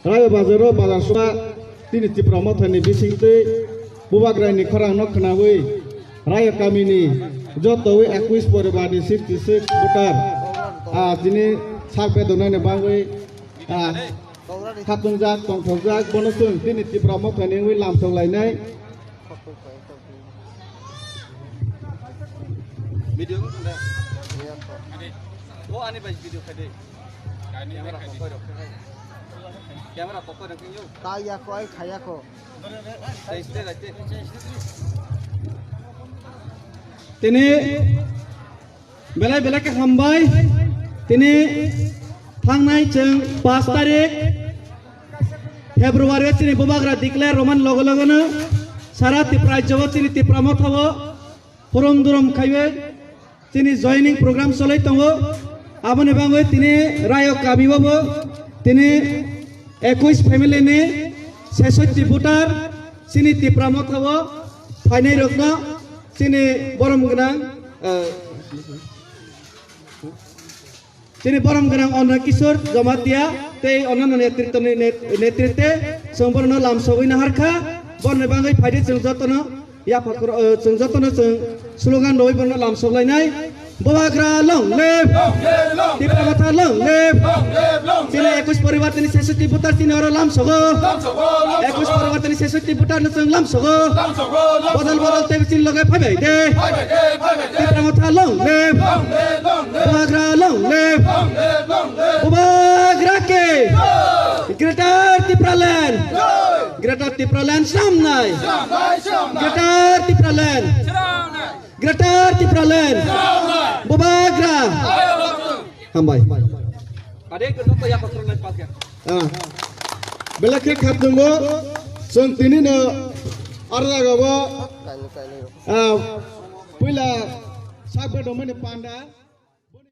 Raya Bazaro Balasua Tiniti Promotani Bisingte Bubagrani Korang Nokanawi Raya Kamini Jotowi Equis Poribadi 66 Butar Jini Sarpe Donane Bangwi Katungjak Tongtongjak Bonusung Tiniti Promotani Wi Lamsong Lainai Video Oh ani baik video kade Kamera pokok dan kinyo. Kaya ko ay kaya ko. Tini belai ke hambai. Tini thangnai jeng 5 tarik Februari tini bubagra declare Roman logo na syarat tiprai jawa tini tipramot hawo forum durum kaiwe tini joining program solai tongo abone bangwe tini rayo kami babo tini 21 family ne 66 voter sini tipramot hawo fainai rokna sini borom genang sini borom genang onna kisor jamatia te onna netrite sempurna lamsogina harkha borne bangai faide jengjotono ya pakro jengjotono slogan doi borna lamsoglai Bubagra long live Tipramata long live Sini 21 paribat ini 66 putar sini orang lamsogo 21 paribat ini 66 putar nusung lamsogo bodal tebi sini logai phabai de Tipramata long live Bubagra long live Bubagra ke Greater Tipraland samnai Greater Tipraland Bubagra hambai ade ko to ya patron lai pas belakhe khap dungo sung tini no arla gabo puila sabe domene panda